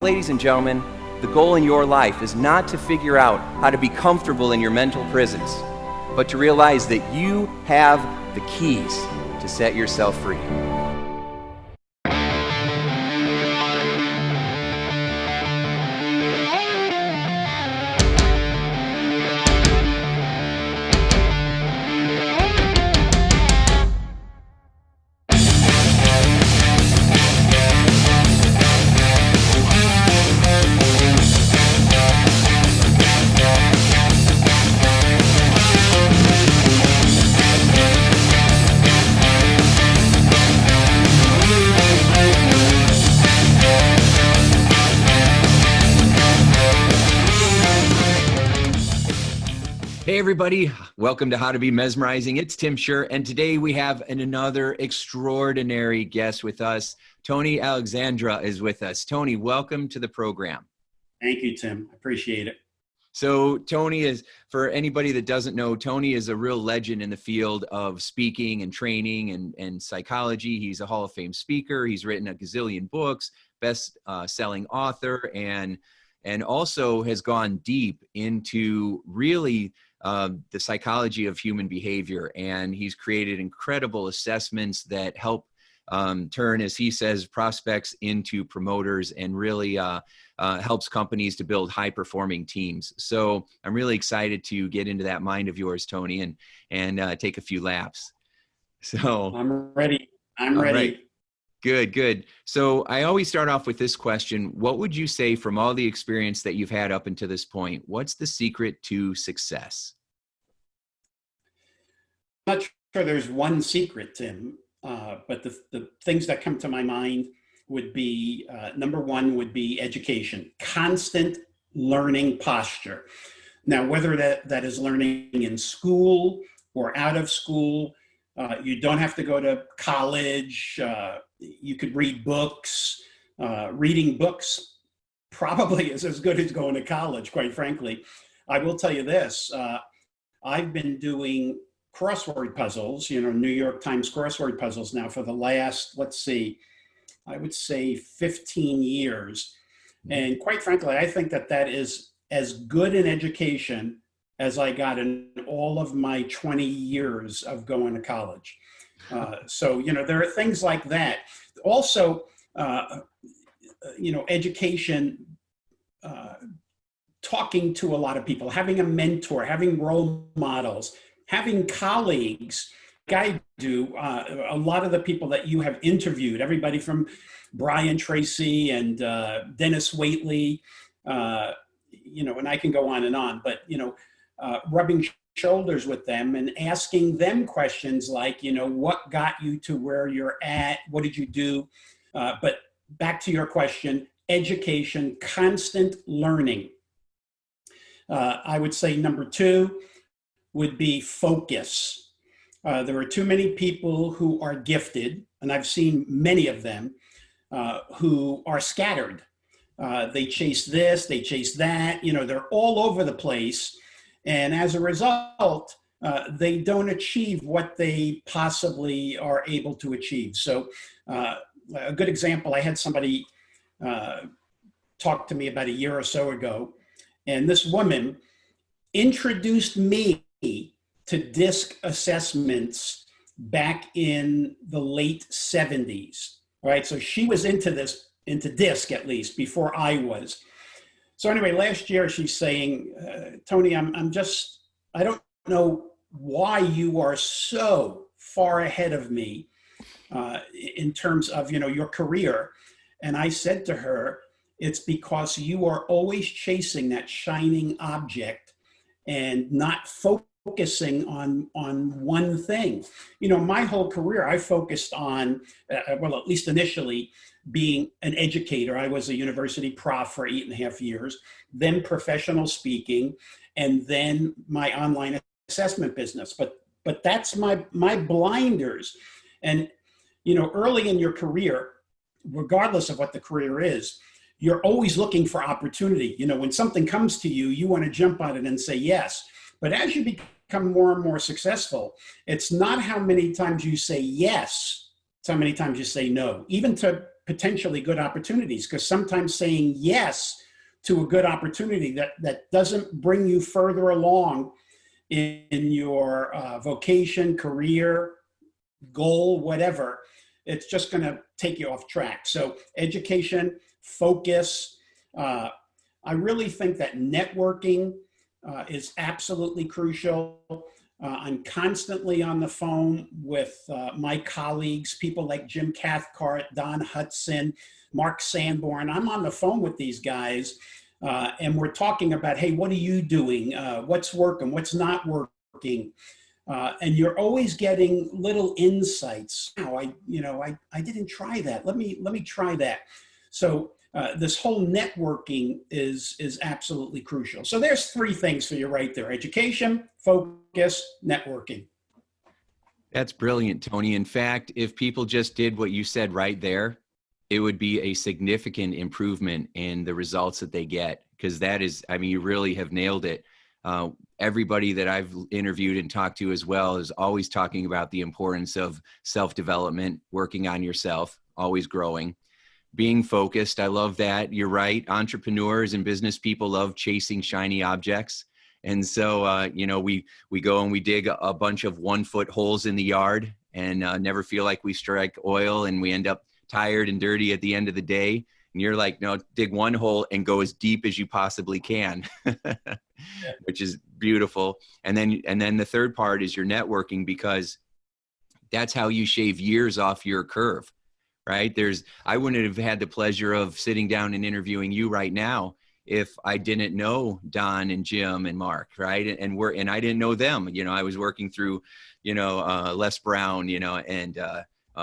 Ladies and gentlemen, the goal in your life is not to figure out how to be comfortable in your mental prisons, but to realize that you have the keys to set yourself free. Hey everybody, welcome to How to Be Mesmerizing. It's Tim Shurr, and today we have another extraordinary guest with us. Tony Alessandra is with us. Tony, welcome to the program. Thank you, Tim. I appreciate it. So Tony is, for anybody that doesn't know, Tony is a real legend in the field of speaking and training and psychology. He's a Hall of Fame speaker. He's written a gazillion books, best-selling author, and also has gone deep into really the psychology of human behavior. And he's created incredible assessments that help turn, as he says, prospects into promoters and really helps companies to build high-performing teams. So I'm really excited to get into that mind of yours, Tony, and take a few laps. So I'm ready. I'm ready. Right. Good. So I always start off with this question. What would you say from all the experience that you've had up until this point, what's the secret to success? I'm not sure there's one secret, Tim, but the things that come to my mind would be, number one would be education, constant learning posture. Now, whether that is learning in school or out of school, you don't have to go to college. You could read books. Reading books probably is as good as going to college, quite frankly. I will tell you this. I've been doing crossword puzzles, New York Times crossword puzzles now for the last, I would say 15 years. And quite frankly, I think that is as good an education as I got in all of my 20 years of going to college. So, there are things like that. Also, education, talking to a lot of people, having a mentor, having role models, having colleagues. Like I do, a lot of the people that you have interviewed, everybody from Brian Tracy and Dennis Waitley, and I can go on, but, rubbing shoulders with them and asking them questions like, what got you to where you're at? What did you do? But back to your question, education, constant learning. I would say number two would be focus. There are too many people who are gifted, and I've seen many of them, who are scattered. They chase this, they chase that, they're all over the place. And as a result, they don't achieve what they possibly are able to achieve. So a good example, I had somebody talk to me about a year or so ago, and this woman introduced me to DISC assessments back in the late 70s, right? So she was into DISC at least before I was. So anyway, last year she's saying, Tony, I don't know why you are so far ahead of me in terms of, your career. And I said to her, it's because you are always chasing that shining object and not focusing on one thing. My whole career, I focused on, at least initially, being an educator. I was a university prof for 8.5 years, then professional speaking, and then my online assessment business. But that's my blinders. And, early in your career, regardless of what the career is, you're always looking for opportunity. When something comes to you, you want to jump on it and say yes. But as you become more and more successful, it's not how many times you say yes, it's how many times you say no, even to potentially good opportunities, because sometimes saying yes to a good opportunity that doesn't bring you further along in your vocation, career, goal, whatever, it's just going to take you off track. So education, focus. I really think that networking is absolutely crucial. I'm constantly on the phone with my colleagues, people like Jim Cathcart, Don Hudson, Mark Sanborn. I'm on the phone with these guys, and we're talking about, hey, what are you doing? What's working? What's not working? And you're always getting little insights. Now, I didn't try that. Let me try that. So this whole networking is absolutely crucial. So there's three things for you right there: education, focus, networking. That's brilliant, Tony. In fact, if people just did what you said right there, it would be a significant improvement in the results that they get, because that is, I mean, you really have nailed it. Everybody that I've interviewed and talked to as well is always talking about the importance of self-development, working on yourself, always growing, being focused. I love that. You're right. Entrepreneurs and business people love chasing shiny objects. And so, we go and we dig a bunch of 1-foot holes in the yard and never feel like we strike oil, and we end up tired and dirty at the end of the day. And you're like, no, dig one hole and go as deep as you possibly can, which is beautiful. And then the third part is your networking, because that's how you shave years off your curve, right? I wouldn't have had the pleasure of sitting down and interviewing you right now if I didn't know Don and Jim and Mark, right? And I didn't know them. I was working through, Les Brown, and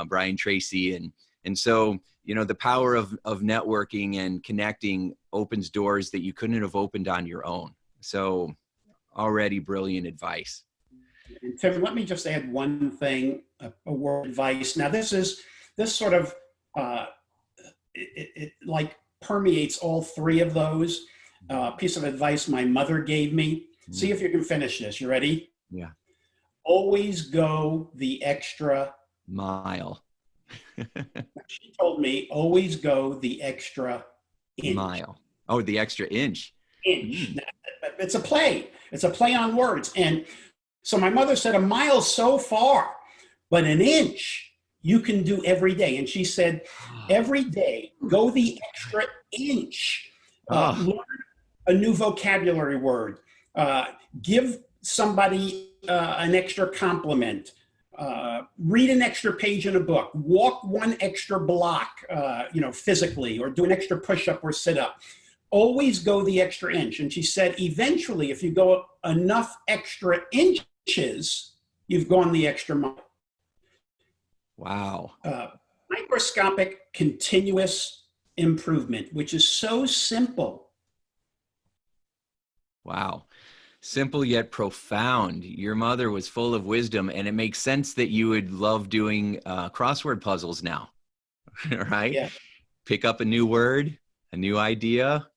Brian Tracy, and so, the power of networking and connecting opens doors that you couldn't have opened on your own. So already brilliant advice. And Tim, let me just add one thing, a word of advice. Now, this sort of, it like permeates all three of those. Piece of advice my mother gave me. See if you can finish this. You ready? Yeah. Always go the extra mile. She told me, always go the extra inch. Mile. Oh, the extra inch. Inch. It's a play. It's a play on words. And so my mother said, a mile so far, but an inch you can do every day. And she said, every day, go the extra inch. Learn a new vocabulary word. Give somebody an extra compliment. Read an extra page in a book. Walk one extra block, physically, or do an extra push-up or sit-up. Always go the extra inch. And she said, eventually, if you go enough extra inches, you've gone the extra mile. Wow. Microscopic continuous improvement, which is so simple. Wow. Simple yet profound. Your mother was full of wisdom, and it makes sense that you would love doing crossword puzzles now, right? Yeah. Pick up a new word, a new idea,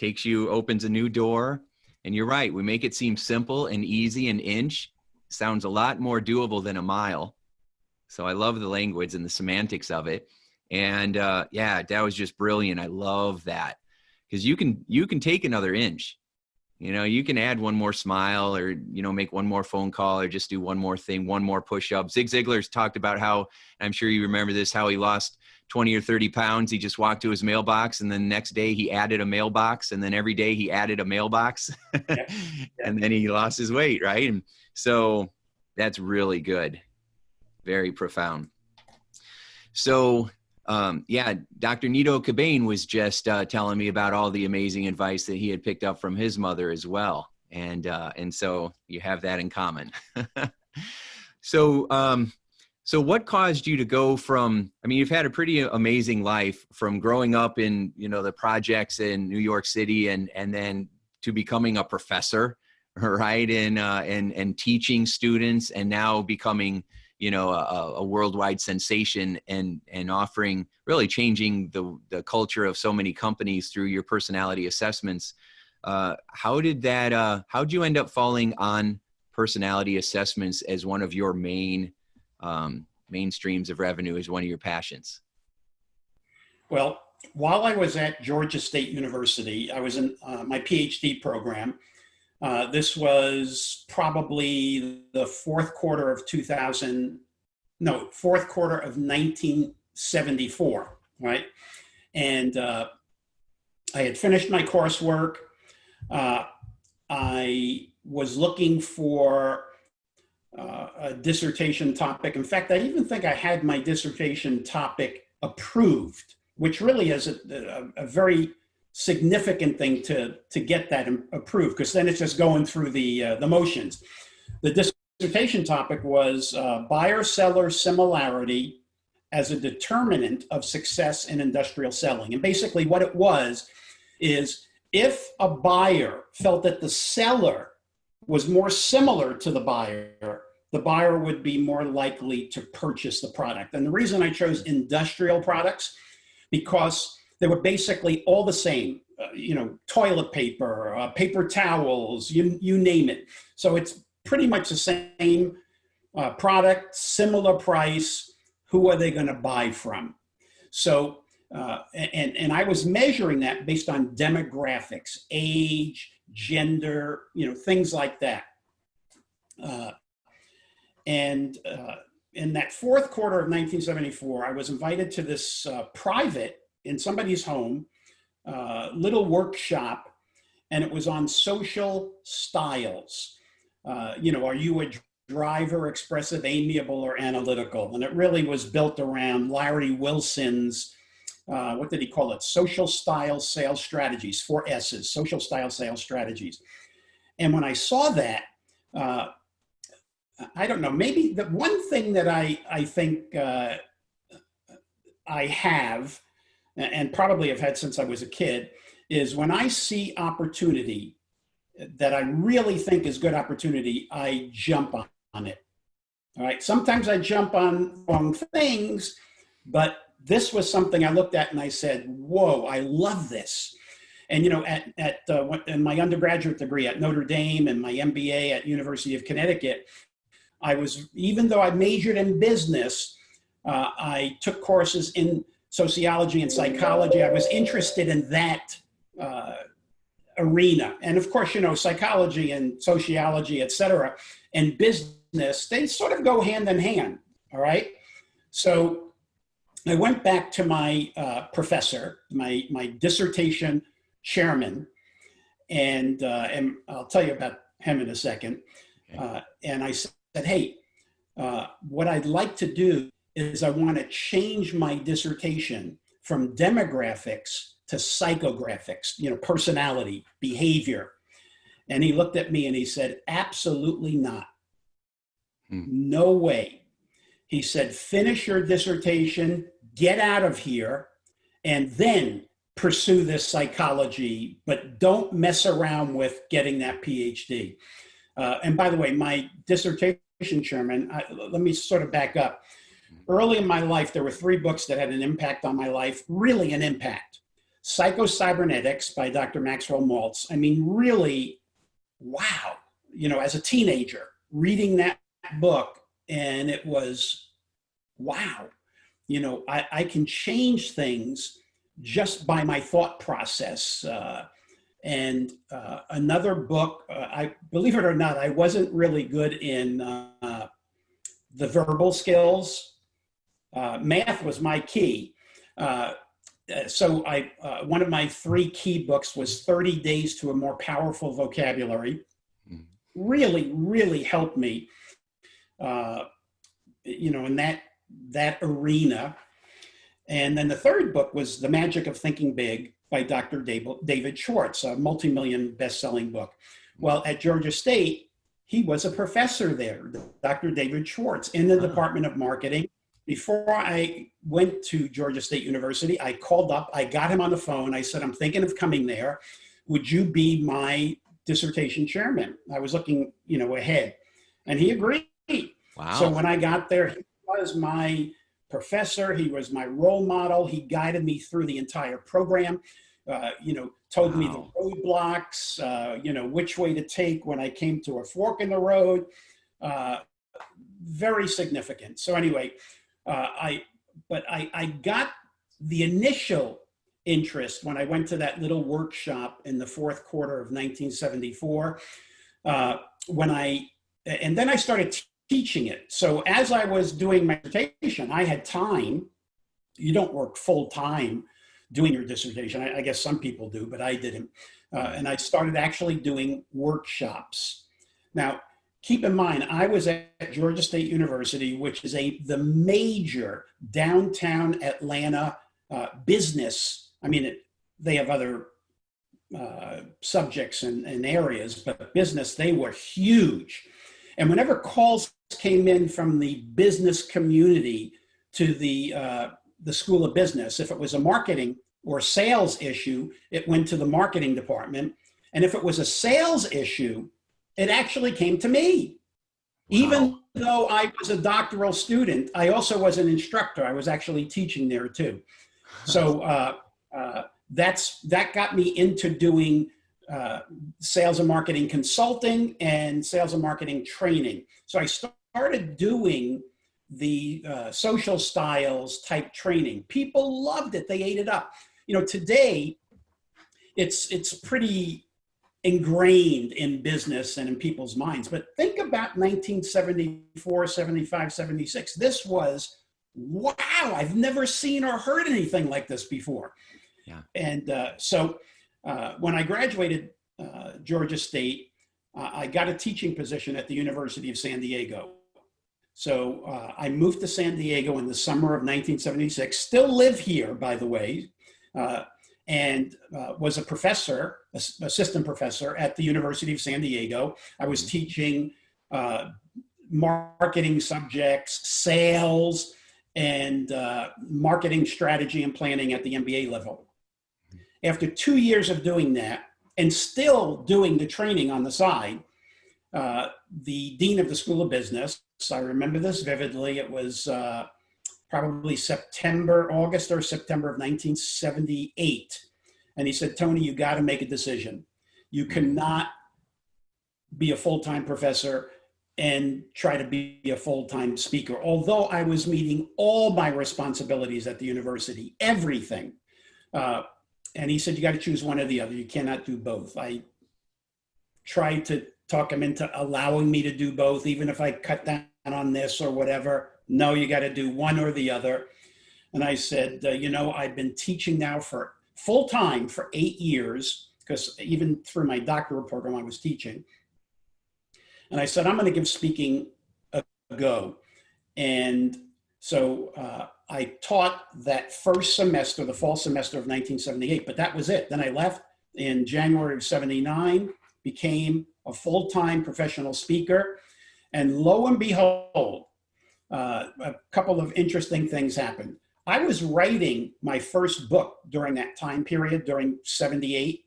opens a new door. And you're right. We make it seem simple and easy. An inch sounds a lot more doable than a mile. So I love the language and the semantics of it. And that was just brilliant. I love that, because you can take another inch. You can add one more smile, or, make one more phone call, or just do one more thing, one more push-up. Zig Ziglar's talked about how, I'm sure you remember this, how he lost 20 or 30 pounds. He just walked to his mailbox, and then the next day he added a mailbox, and then every day he added a mailbox. Yeah. And then he lost his weight, right? And so that's really good. Very profound. So Dr. Nito Cobain was just telling me about all the amazing advice that he had picked up from his mother as well. And so you have that in common. So what caused you to go from, you've had a pretty amazing life, from growing up in, the projects in New York City and then to becoming a professor, right? And teaching students, and now becoming, a worldwide sensation, and offering, really changing the culture of so many companies through your personality assessments. How'd you end up falling on personality assessments as one of your main streams of revenue, as one of your passions? Well, while I was at Georgia State University, I was in my PhD program. This was probably the fourth quarter of 1974, right? And I had finished my coursework. I was looking for a dissertation topic. In fact, I even think I had my dissertation topic approved, which really is a very significant thing to get that approved, because then it's just going through the motions. The dissertation topic was buyer-seller similarity as a determinant of success in industrial selling. And basically what it was is, if a buyer felt that the seller was more similar to the buyer would be more likely to purchase the product. And the reason I chose industrial products, because they were basically all the same, toilet paper, paper towels, you name it. So it's pretty much the same product, similar price. Who are they going to buy from? So, and I was measuring that based on demographics, age, gender, things like that. And in that fourth quarter of 1974, I was invited to this private, in somebody's home, little workshop, and it was on social styles. Are you a driver, expressive, amiable, or analytical? And it really was built around Larry Wilson's, what did he call it? Social style sales strategies, 4 S's, social style sales strategies. And when I saw that, I don't know, maybe the one thing that I think I have, and probably have had since I was a kid, is when I see opportunity that I really think is good opportunity, I jump on it. All right. Sometimes I jump on wrong things, but this was something I looked at and I said, whoa, I love this. And, in my undergraduate degree at Notre Dame and my MBA at University of Connecticut, even though I majored in business, I took courses in sociology and psychology. I was interested in that arena. And of course, psychology and sociology, et cetera, and business, they sort of go hand in hand. All right. So I went back to my professor, my dissertation chairman, and I'll tell you about him in a second. Okay. And I said, hey, what I'd like to do is I want to change my dissertation from demographics to psychographics, personality, behavior. And he looked at me and he said, absolutely not. No way. He said, finish your dissertation, get out of here, and then pursue this psychology, but don't mess around with getting that PhD. And by the way, my dissertation chairman, let me sort of back up. Early in my life, there were 3 books that had an impact on my life, really an impact. Psycho-Cybernetics by Dr. Maxwell Maltz. I mean, really, wow. As a teenager, reading that book, and it was, wow. I can change things just by my thought process. And another book, believe it or not, I wasn't really good in the verbal skills. Math was my key. So one of my 3 key books was 30 Days to a More Powerful Vocabulary. Really, really helped me, in that arena. And then the 3rd book was The Magic of Thinking Big by Dr. David Schwartz, a multi-million best-selling book. Well, at Georgia State, he was a professor there, Dr. David Schwartz, in the Department of Marketing. Before I went to Georgia State University, I called up, I got him on the phone. I said, I'm thinking of coming there. Would you be my dissertation chairman? I was looking, ahead. And he agreed. Wow. So when I got there, he was my professor. He was my role model. He guided me through the entire program, told me the roadblocks, which way to take when I came to a fork in the road. Very significant. So anyway, I got the initial interest when I went to that little workshop in the fourth quarter of 1974, and then I started teaching it. So as I was doing my dissertation, I had time. You don't work full time doing your dissertation. I guess some people do, but I didn't. And I started actually doing workshops. Now, keep in mind, I was at Georgia State University, which is the major downtown Atlanta business. I mean, they have other subjects and areas, but business, they were huge. And whenever calls came in from the business community to the School of Business, if it was a marketing or sales issue, it went to the marketing department. And if it was a sales issue, it actually came to me. Wow. Even though I was a doctoral student, I also was an instructor. I was actually teaching there too. So that got me into doing sales and marketing consulting and sales and marketing training. So I started doing the social styles type training. People loved it. They ate it up. You know, today it's pretty ingrained in business and in people's minds. But think about 1974, 75, 76. This was, wow, I've never seen or heard anything like this before. Yeah. And so when I graduated Georgia State, I got a teaching position at the University of San Diego. So I moved to San Diego in the summer of 1976, still live here, by the way, and was a professor, assistant professor at the University of San Diego. I was teaching marketing subjects, sales, and marketing strategy and planning at the MBA level. After 2 years of doing that, and still doing the training on the side, the dean of the School of Business, I remember this vividly, it was probably August or September of 1978. And he said, Tony, you got to make a decision. You cannot be a full-time professor and try to be a full-time speaker. Although I was meeting all my responsibilities at the university, everything. And he said, you got to choose one or the other. You cannot do both. I tried to talk him into allowing me to do both, even if I cut down on this or whatever. No, you got to do one or the other. And I said, you know, I've been teaching now for full time for 8 years, because even through my doctoral program, I was teaching. And I said, I'm going to give speaking a go. And so I taught that first semester, the fall semester of 1978, but that was it. Then I left in January of 79, became a full-time professional speaker. And lo and behold, a couple of interesting things happened. I was writing my first book during that time period, during 78.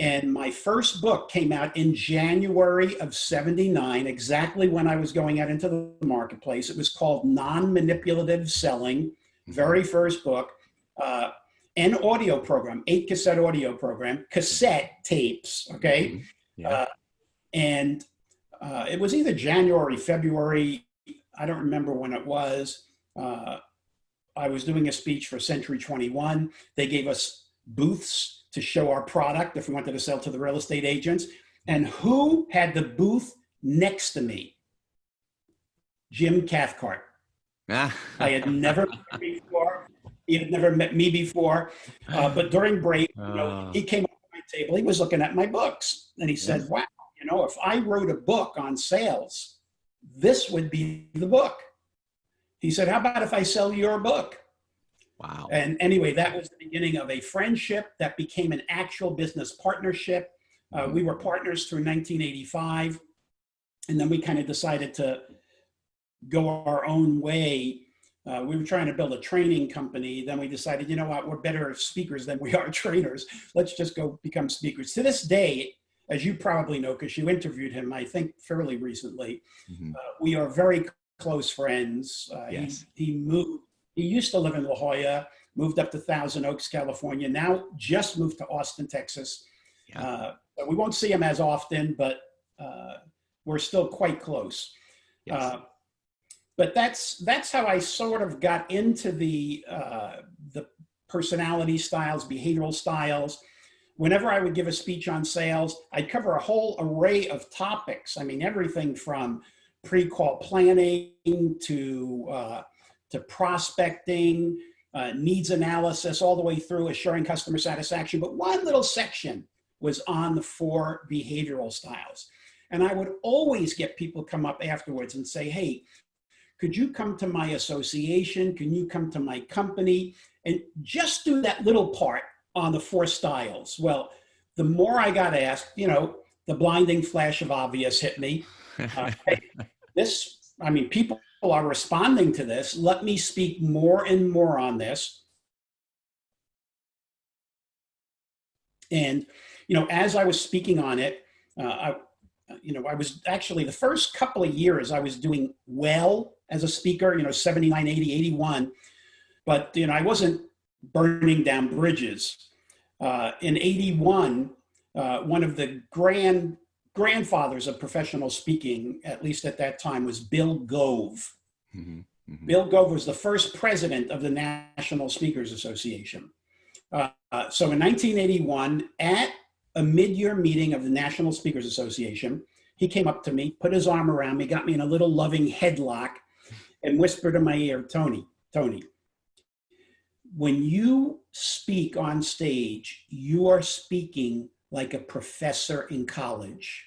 And my first book came out in January of 79, exactly when I was going out into the marketplace. It was called Non-Manipulative Selling, very first book, an audio program, 8-cassette audio program, cassette tapes, okay? Yeah. And it was either January, February, I don't remember when it was. I was doing a speech for Century 21. They gave us booths to show our product if we wanted to sell to the real estate agents. And who had the booth next to me? Jim Cathcart. I had never met him before. He had never met me before. But during break, you know, he came up to my table. He was looking at my books. And he said, wow, you know, if I wrote a book on sales, this would be the book. He said, how about if I sell your book? Wow. And anyway, that was the beginning of a friendship that became an actual business partnership. We were partners through 1985. And then we kind of decided to go our own way. We were trying to build a training company. Then we decided, you know what, we're better speakers than we are trainers. Let's just go become speakers. To this day, as you probably know, because you interviewed him, I think fairly recently, we are very close friends. Yes. He moved. He used to live in La Jolla, moved up to Thousand Oaks, California. Now just moved to Austin, Texas. Yeah. We won't see him as often, but we're still quite close. Yes. But that's how I sort of got into the personality styles, behavioral styles. Whenever I would give a speech on sales, I'd cover a whole array of topics. I mean, everything from pre-call planning to prospecting, needs analysis, all the way through assuring customer satisfaction. But one little section was on the 4 behavioral styles. And I would always get people come up afterwards and say, hey, could you come to my association? Can you come to my company? And just do that little part on the 4 styles. Well, the more I got asked, you know, the blinding flash of obvious hit me. Hey, people are responding to this. Let me speak more and more on this. And, you know, as I was speaking on it, I was actually, the first couple of years I was doing well as a speaker, you know, 79, 80, 81. But, you know, I wasn't burning down bridges. In 81, one of the grandfathers of professional speaking, at least at that time, was Bill Gove. Mm-hmm. Mm-hmm. Bill Gove was the first president of the National Speakers Association. So in 1981, at a mid-year meeting of the National Speakers Association, he came up to me, put his arm around me, got me in a little loving headlock, and whispered in my ear, Tony, when you speak on stage, you are speaking like a professor in college.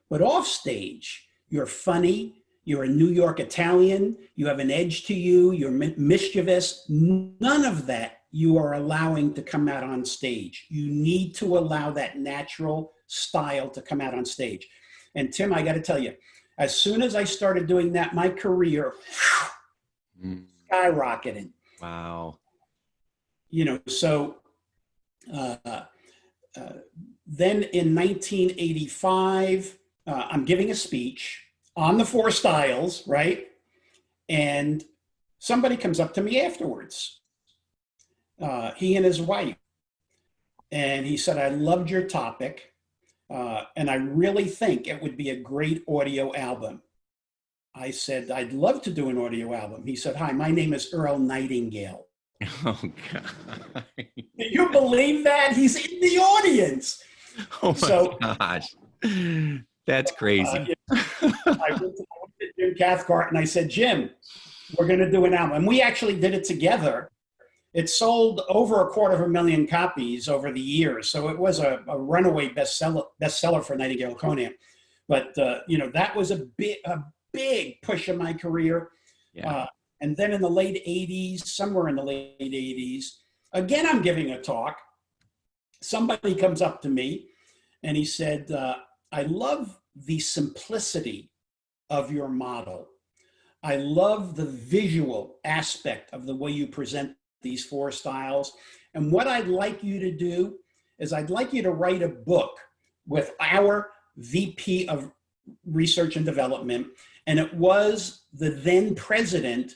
But off stage, you're funny, you're a New York Italian, you have an edge to you, you're mischievous. None of that you are allowing to come out on stage. You need to allow that natural style to come out on stage. And Tim, I got to tell you, as soon as I started doing that, my career skyrocketed. Wow. You know, so then in 1985, I'm giving a speech on the 4 styles, right? And somebody comes up to me afterwards, he and his wife, and he said, I loved your topic, and I really think it would be a great audio album. I said, I'd love to do an audio album. He said, hi, my name is Earl Nightingale. Oh, God. Can you believe that? He's in the audience. Oh, my gosh. That's crazy. I went to Jim Cathcart and I said, Jim, we're going to do an album. And we actually did it together. It sold over 250,000 copies over the years. So it was a runaway bestseller for Nightingale Conant. But, you know, that was a big push in my career. Yeah. And then in the late 80s, somewhere in the late 80s, again, I'm giving a talk. Somebody comes up to me and he said, I love the simplicity of your model. I love the visual aspect of the way you present these 4 styles. And what I'd like you to do is I'd like you to write a book with our VP of Research and Development. And it was the then president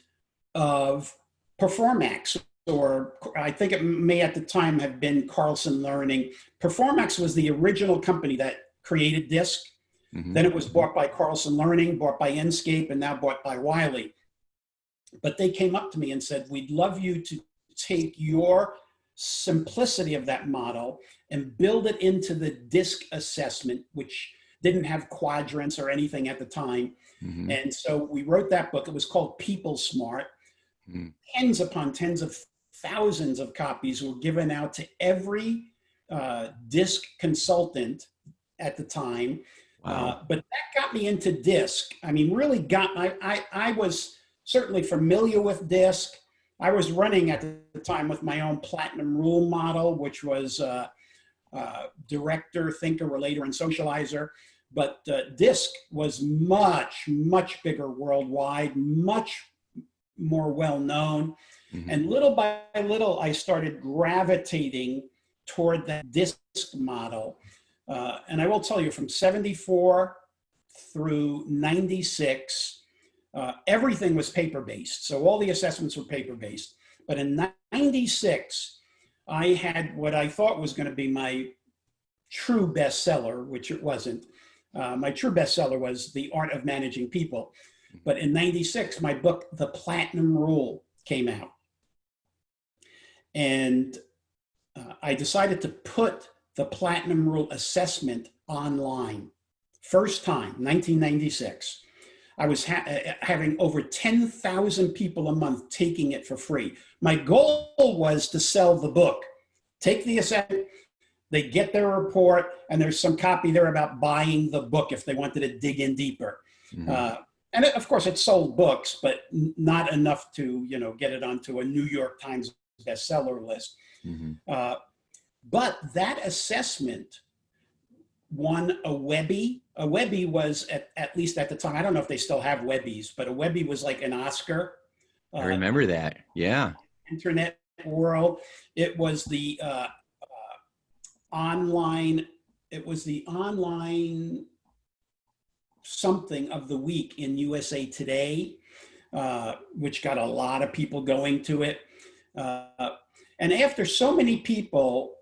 of Performax, or I think it may at the time have been Carlson Learning. Performax was the original company that created DISC. Mm-hmm. Then it was bought by Carlson Learning, bought by Enscape, and now bought by Wiley. But they came up to me and said, we'd love you to take your simplicity of that model and build it into the DISC assessment, which didn't have quadrants or anything at the time. Mm-hmm. And so we wrote that book. It was called People Smart. Mm-hmm. Tens upon tens of thousands of copies were given out to every DISC consultant at the time. Wow. But that got me into DISC. I mean, really I was certainly familiar with DISC. I was running at the time with my own Platinum Rule model, which was director, thinker, relator, and socializer. But DISC was much, much bigger worldwide, much more well-known. Mm-hmm. And little by little, I started gravitating toward that DISC model. And I will tell you, from 74 through 96, everything was paper-based. So all the assessments were paper-based. But in 96, I had what I thought was going to be my true bestseller, which it wasn't. My true bestseller was The Art of Managing People. But in 96, my book, The Platinum Rule, came out. And I decided to put the Platinum Rule assessment online. First time, 1996. I was having over 10,000 people a month taking it for free. My goal was to sell the book. Take the assessment, they get their report, and there's some copy there about buying the book if they wanted to dig in deeper. Mm-hmm. And of course, it sold books, but not enough to, you know, get it onto a New York Times bestseller list. Mm-hmm. But that assessment won a Webby. A Webby was, at least at the time, I don't know if they still have Webbies, but a Webby was like an Oscar. I remember that. Yeah. Internet world. It was the online something of the week in USA Today, which got a lot of people going to it. And after so many people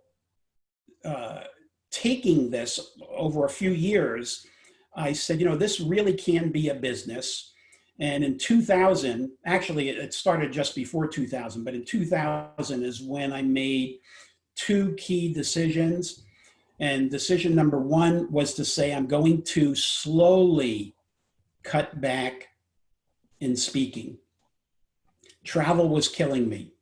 taking this over a few years, I said, you know, this really can be a business. And in 2000, actually it started just before 2000, but in 2000 is when I made two key decisions. And decision number one was to say, I'm going to slowly cut back in speaking. Travel was killing me.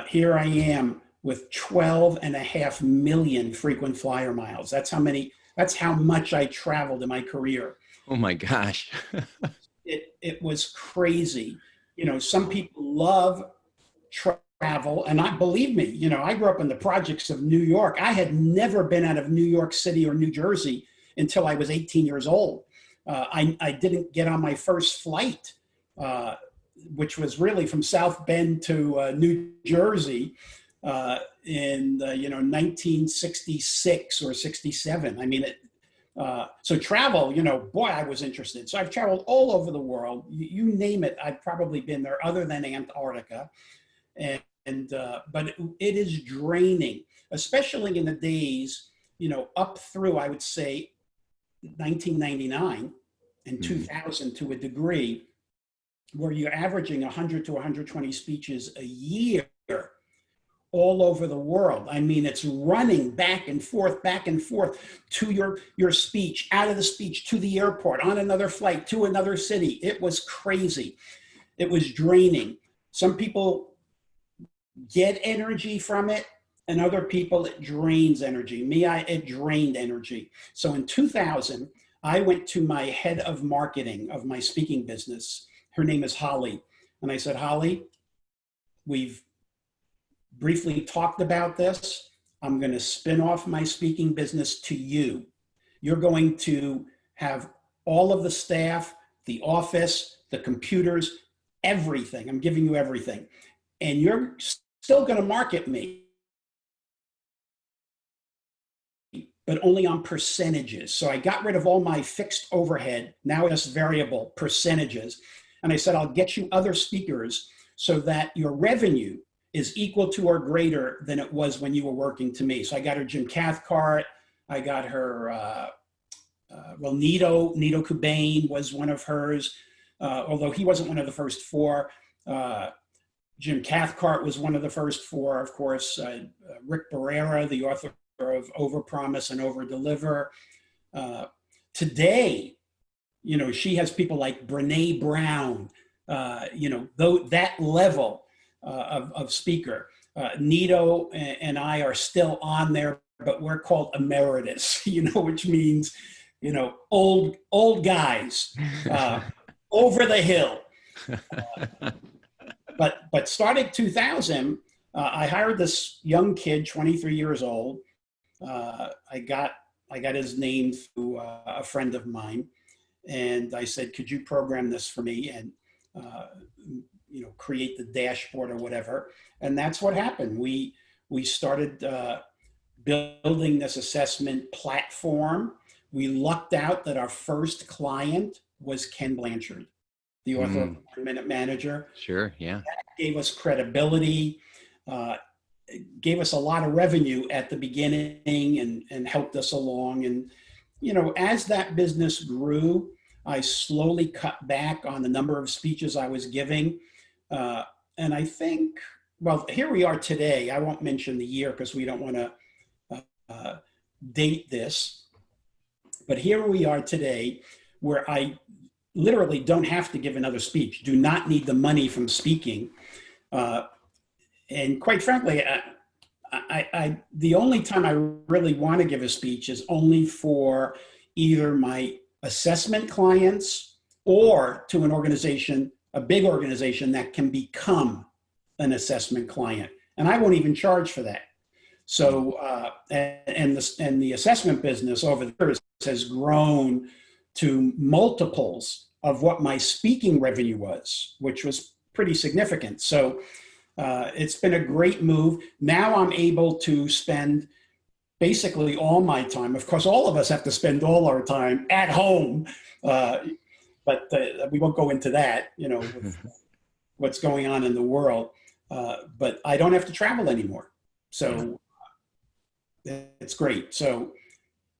Here I am with 12.5 million frequent flyer miles. That's how much I traveled in my career. Oh my gosh. It was crazy. You know, some people love travel, and believe me, you know, I grew up in the projects of New York. I had never been out of New York City or New Jersey until I was 18 years old. I didn't get on my first flight, which was really from South Bend to New Jersey in 1966 or 67. I mean, so travel, you know, boy, I was interested. So I've traveled all over the world. You name it, I've probably been there, other than Antarctica. But it is draining, especially in the days, you know, up through, I would say, 1999 and 2000 to a degree, where you're averaging 100 to 120 speeches a year all over the world. I mean, it's running back and forth to your speech, out of the speech, to the airport, on another flight, to another city. It was crazy. It was draining. Some people get energy from it, and other people, it drains energy. It drained energy. So in 2000, I went to my head of marketing of my speaking business. Her name is Holly. And I said, Holly, we've briefly talked about this. I'm going to spin off my speaking business to you. You're going to have all of the staff, the office, the computers, everything. I'm giving you everything. And you're still going to market me, but only on percentages. So I got rid of all my fixed overhead. Now it's variable percentages. And I said, I'll get you other speakers so that your revenue is equal to or greater than it was when you were working to me. So I got her Jim Cathcart. I got her, Nito Cobain was one of hers, although he wasn't one of the first four. Jim Cathcart was one of the first four, of course. Rick Barrera, the author of Overpromise and Overdeliver. Today, you know, she has people like Brene Brown, you know, that level of speaker. Nito and I are still on there, but we're called emeritus, you know, which means, you know, old guys over the hill. But starting 2000, I hired this young kid, 23 years old. I got his name through a friend of mine, and I said, "Could you program this for me and you know, create the dashboard or whatever?" And that's what happened. We started building this assessment platform. We lucked out that our first client was Ken Blanchard, the author of 1 Minute Manager. Sure, yeah. That gave us credibility, gave us a lot of revenue at the beginning and helped us along. And, you know, as that business grew, I slowly cut back on the number of speeches I was giving. And I think well, here we are today. I won't mention the year because we don't want to date this, but here we are today where I literally don't have to give another speech, do not need the money from speaking. And quite frankly, the only time I really want to give a speech is only for either my assessment clients or to an organization, a big organization that can become an assessment client. And I won't even charge for that. So, and the assessment business over the years has grown to multiples of what my speaking revenue was, which was pretty significant. So it's been a great move. Now I'm able to spend basically all my time. Of course, all of us have to spend all our time at home, but we won't go into that, with what's going on in the world. But I don't have to travel anymore. So it's great. So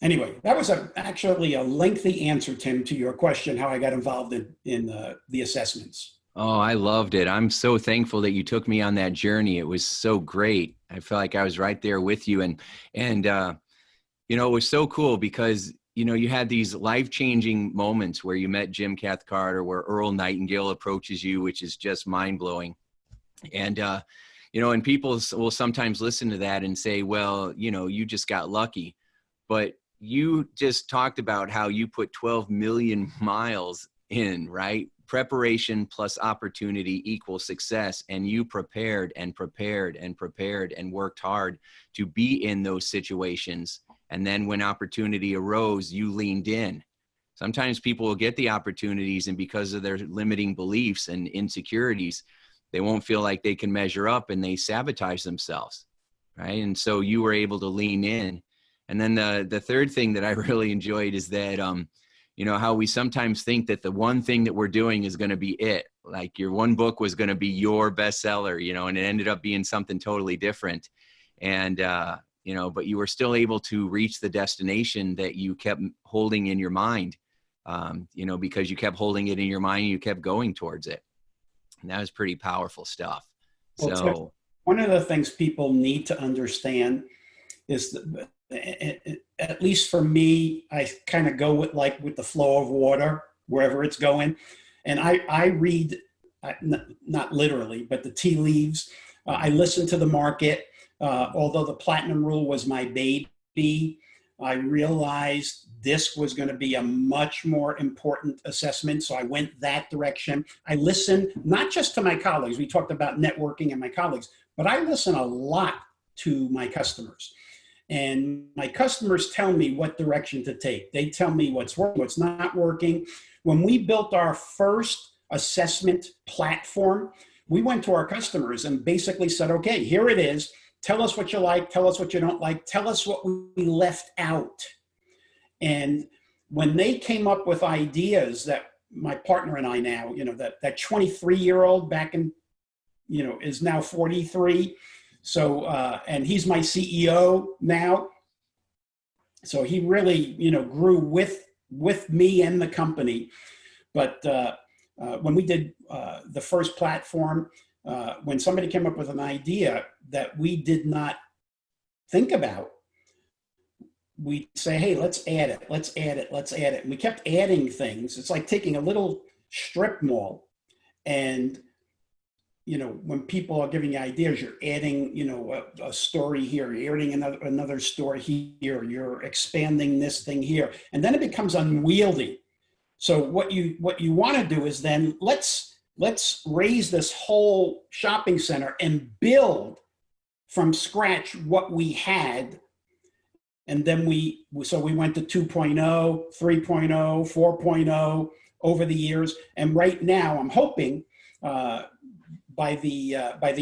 anyway, that was actually a lengthy answer, Tim, to your question, how I got involved in the assessments. Oh, I loved it. I'm so thankful that you took me on that journey. It was so great. I felt like I was right there with you. And it was so cool because, you had these life-changing moments where you met Jim Cathcart or where Earl Nightingale approaches you, which is just mind-blowing. And, and people will sometimes listen to that and say, well, you just got lucky. But you just talked about how you put 12 million miles in, right? Preparation plus opportunity equals success. And you prepared and prepared and prepared and worked hard to be in those situations. And then when opportunity arose, you leaned in. Sometimes people will get the opportunities, and because of their limiting beliefs and insecurities, they won't feel like they can measure up and they sabotage themselves, right? And so you were able to lean in. And then the third thing that I really enjoyed is that, how we sometimes think that the one thing that we're doing is going to be it. Like your one book was going to be your bestseller, and it ended up being something totally different. And, but you were still able to reach the destination that you kept holding in your mind, because you kept holding it in your mind and you kept going towards it. And that was pretty powerful stuff. Well, So one of the things people need to understand is at least for me, I kind of go with the flow of water wherever it's going. And I read, not literally, but the tea leaves. I listen to the market. Although the platinum rule was my baby, I realized this was going to be a much more important assessment. So I went that direction. I listen not just to my colleagues. We talked about networking and my colleagues, but I listen a lot to my customers. And my customers tell me what direction to take. They tell me what's working, what's not working. When we built our first assessment platform, we went to our customers and basically said, okay, here it is. Tell us what you like. Tell us what you don't like. Tell us what we left out. And when they came up with ideas that my partner and I now, that 23-year-old back in, is now 43. So, and he's my CEO now. So he really, grew with me and the company. But when we did the first platform, when somebody came up with an idea that we did not think about, we'd say, hey, let's add it, let's add it, let's add it. And we kept adding things. It's like taking a little strip mall and, when people are giving you ideas, you're adding, a story here, you're adding another story here, you're expanding this thing here, and then it becomes unwieldy. So what you want to do is then let's raise this whole shopping center and build from scratch what we had. And then we went to 2.0, 3.0, 4.0 over the years. And right now I'm hoping by the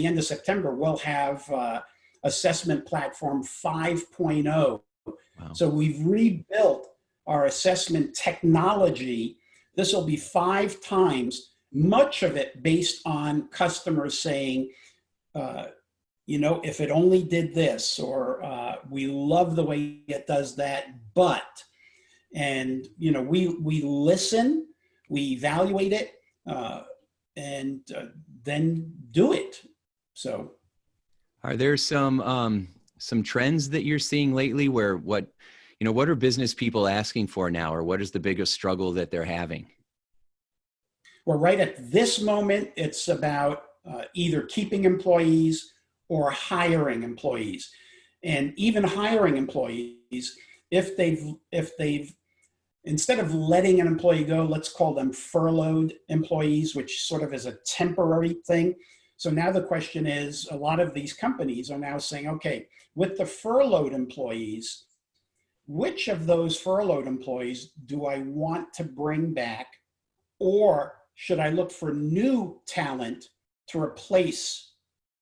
end of September, we'll have assessment platform 5.0. Wow. So we've rebuilt our assessment technology. This will be 5 times, much of it based on customers saying, if it only did this, or we love the way it does that, but, and, we listen, we evaluate it, and then do it. So Are there some trends that you're seeing lately where what are business people asking for now, or what is the biggest struggle that they're having? Well, right at this moment, it's about either keeping employees or hiring employees. And even hiring employees, if they've instead of letting an employee go, let's call them furloughed employees, which sort of is a temporary thing. So now the question is, a lot of these companies are now saying, okay, with the furloughed employees, which of those furloughed employees do I want to bring back, or should I look for new talent to replace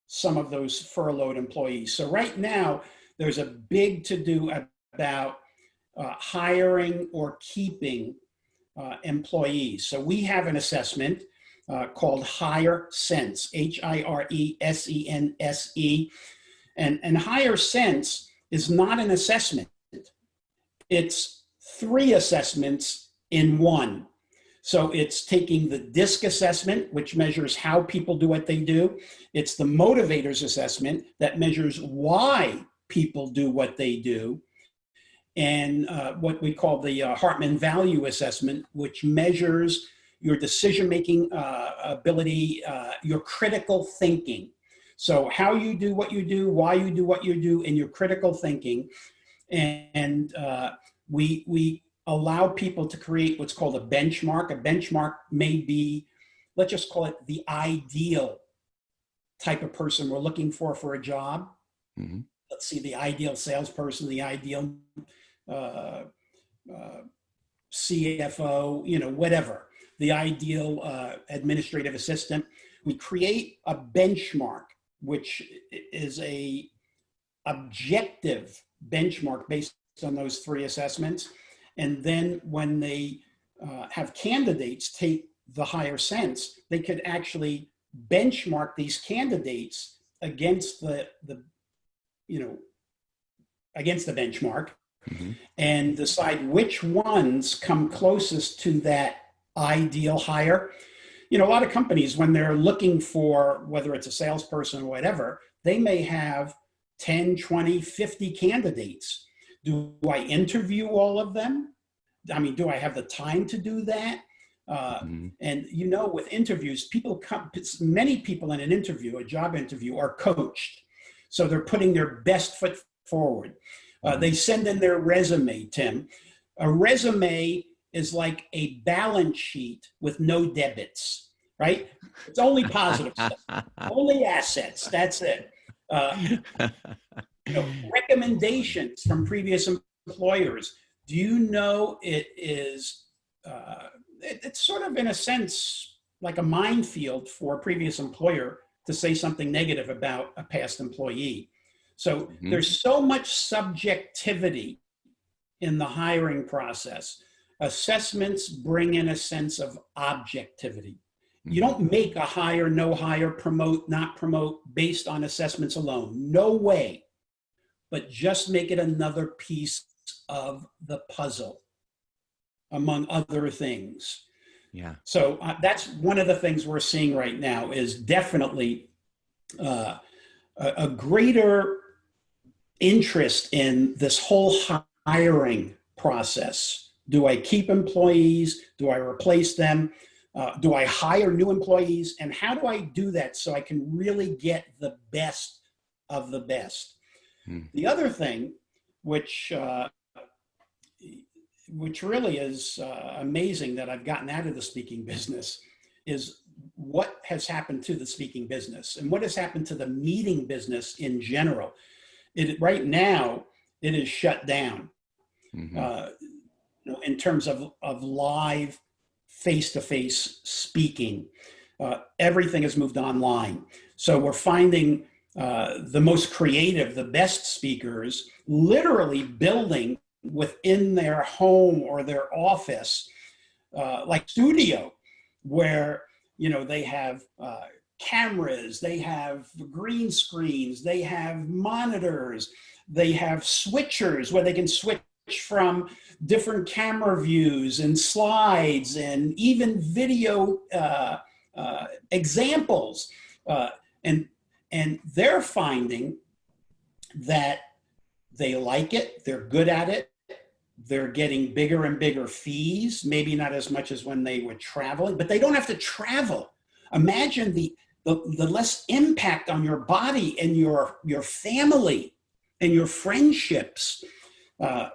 some of those furloughed employees? So right now, there's a big to-do about hiring or keeping employees. So we have an assessment called Hire Sense, HIRESENSE. And Hire Sense is not an assessment. It's 3 assessments in one. So it's taking the DISC assessment, which measures how people do what they do. It's the Motivators assessment that measures why people do what they do. And what we call the Hartman value assessment, which measures your decision-making ability, your critical thinking. So how you do what you do, why you do what you do, and your critical thinking. And we allow people to create what's called a benchmark. A benchmark may be, let's just call it the ideal type of person we're looking for a job. Mm-hmm. Let's see, the ideal salesperson, the ideal CFO, whatever, the ideal administrative assistant. We create a benchmark, which is a objective benchmark based on those 3 assessments. And then when they have candidates take the Hire Sense, they could actually benchmark these candidates against against the benchmark, mm-hmm. and decide which ones come closest to that ideal hire. A lot of companies, when they're looking for, whether it's a salesperson or whatever, they may have 10, 20, 50 candidates. Do I interview all of them? I mean, do I have the time to do that? Mm-hmm. And with interviews, many people in an interview, a job interview, are coached. So they're putting their best foot forward. They send in their resume, Tim. A resume is like a balance sheet with no debits, right? It's only positive stuff, only assets. That's it. Recommendations from previous employers. Do you know it is, it's sort of in a sense like a minefield for a previous employer to say something negative about a past employee. So mm-hmm. There's so much subjectivity in the hiring process. Assessments bring in a sense of objectivity. Mm-hmm. You don't make a hire, no hire, promote, not promote based on assessments alone. No way. But just make it another piece of the puzzle, among other things. Yeah. So that's one of the things we're seeing right now is definitely a greater interest in this whole hiring process. Do I keep employees? Do I replace them? Do I hire new employees? And how do I do that so I can really get the best of the best? The other thing, which really is amazing that I've gotten out of the speaking business, is what has happened to the speaking business and what has happened to the meeting business in general. Right now, it is shut down. Mm-hmm. In terms of live face-to-face speaking. Everything has moved online. So we're finding the most creative, the best speakers literally building within their home or their office, like studio, where they have cameras, they have green screens, they have monitors, they have switchers where they can switch from different camera views and slides and even video examples. And And they're finding that they like it, they're good at it, they're getting bigger and bigger fees, maybe not as much as when they were traveling, but they don't have to travel. Imagine the less impact on your body and your family and your friendships. A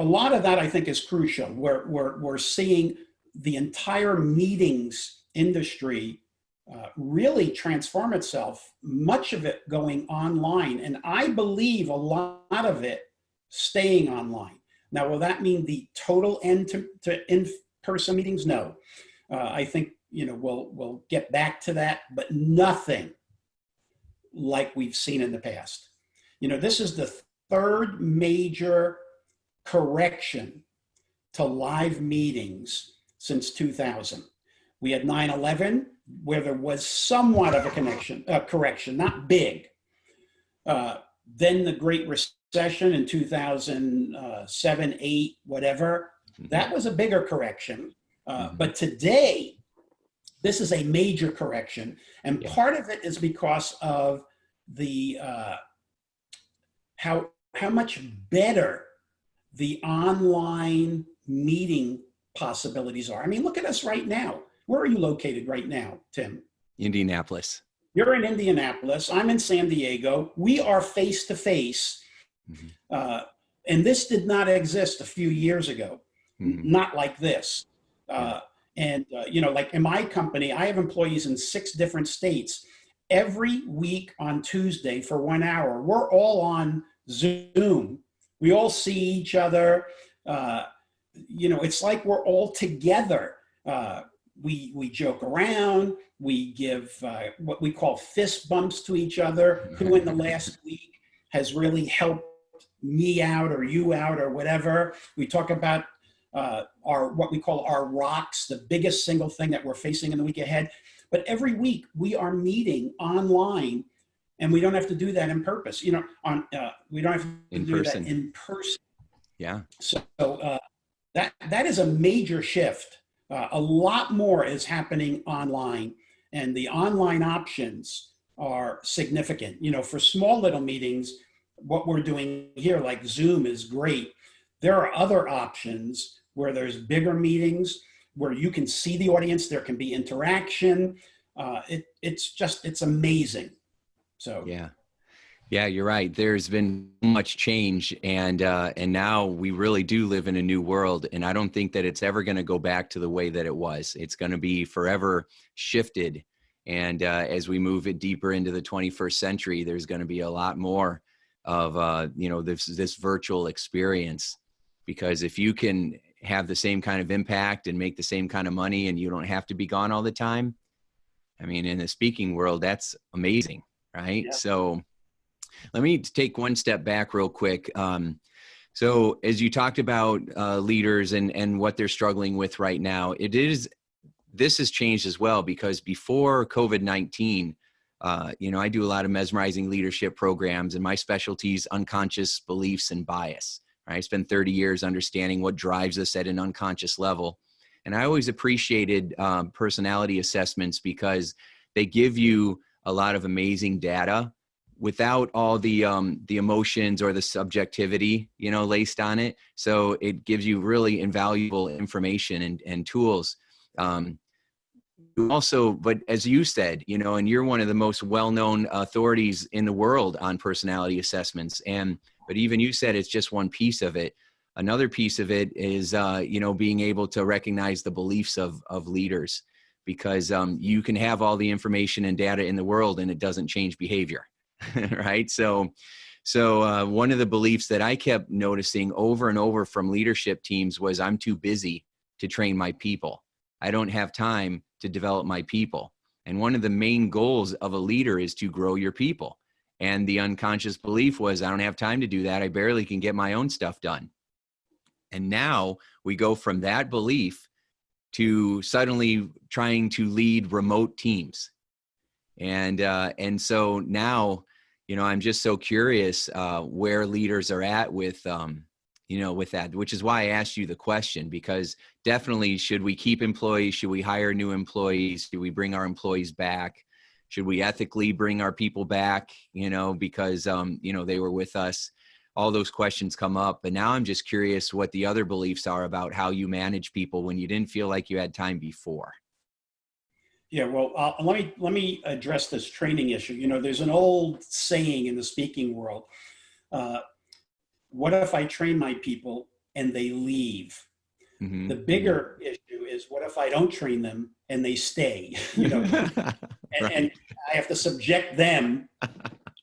lot of that I think is crucial. We're seeing the entire meetings industry really transform itself, much of it going online. And I believe a lot of it staying online. Now, will that mean the total end to in-person meetings? No. I think, we'll get back to that, but nothing like we've seen in the past. This is the third major correction to live meetings since 2000. We had 9/11, where there was somewhat of a correction, not big. Then the Great Recession in 2007, 8, whatever, that was a bigger correction. But today, this is a major correction. And part of it is because of the how much better the online meeting possibilities are. I mean, look at us right now. Where are you located right now, Tim? Indianapolis. You're in Indianapolis. I'm in San Diego. We are face to face. And this did not exist a few years ago. Not like this. Like in my company, I have employees in 6 different states. Every week on Tuesday for 1 hour, we're all on Zoom. We all see each other. It's like we're all together. We joke around. We give what we call fist bumps to each other. Who in the last week has really helped me out or you out or whatever. We talk about what we call our rocks, the biggest single thing that we're facing in the week ahead. But every week we are meeting online, and we don't have to do that in purpose. We don't have to do that in person. Yeah. So that is a major shift. A lot more is happening online, and the online options are significant. For small little meetings, what we're doing here, like Zoom, is great. There are other options where there's bigger meetings, where you can see the audience, there can be interaction. It's amazing. So yeah, you're right. There's been much change, and now we really do live in a new world. And I don't think that it's ever going to go back to the way that it was. It's going to be forever shifted. And as we move it deeper into the 21st century, there's going to be a lot more of this virtual experience. Because if you can have the same kind of impact and make the same kind of money, and you don't have to be gone all the time, I mean, in the speaking world, that's amazing, right? Yeah. So let me take one step back real quick. So as you talked about leaders and what they're struggling with right now, this has changed as well, because before COVID-19, I do a lot of mesmerizing leadership programs, and my specialty is unconscious beliefs and bias. I spent 30 years understanding what drives us at an unconscious level. And I always appreciated personality assessments, because they give you a lot of amazing data without all the emotions or the subjectivity, laced on it. So it gives you really invaluable information and tools. Also, but as you said, and you're one of the most well-known authorities in the world on personality assessments. But even you said it's just one piece of it. Another piece of it is, being able to recognize the beliefs of leaders, because you can have all the information and data in the world and it doesn't change behavior, right? So one of the beliefs that I kept noticing over and over from leadership teams was, I'm too busy to train my people. I don't have time to develop my people. And one of the main goals of a leader is to grow your people. And the unconscious belief was, I don't have time to do that. I barely can get my own stuff done. And now we go from that belief to suddenly trying to lead remote teams. And so now, I'm just so curious where leaders are at with, you know, with that, which is why I asked you the question, because definitely, should we keep employees? Should we hire new employees? Should we bring our employees back? Should we ethically bring our people back, you know, because, you know, they were with us? All those questions come up. And now I'm just curious what the other beliefs are about how you manage people when you didn't feel like you had time before. Yeah, well, let me address this training issue. You know, there's an old saying in the speaking world, what if I train my people and they leave? Mm-hmm. The bigger issue is, what if I don't train them and they stay? You know, Right. and I have to subject them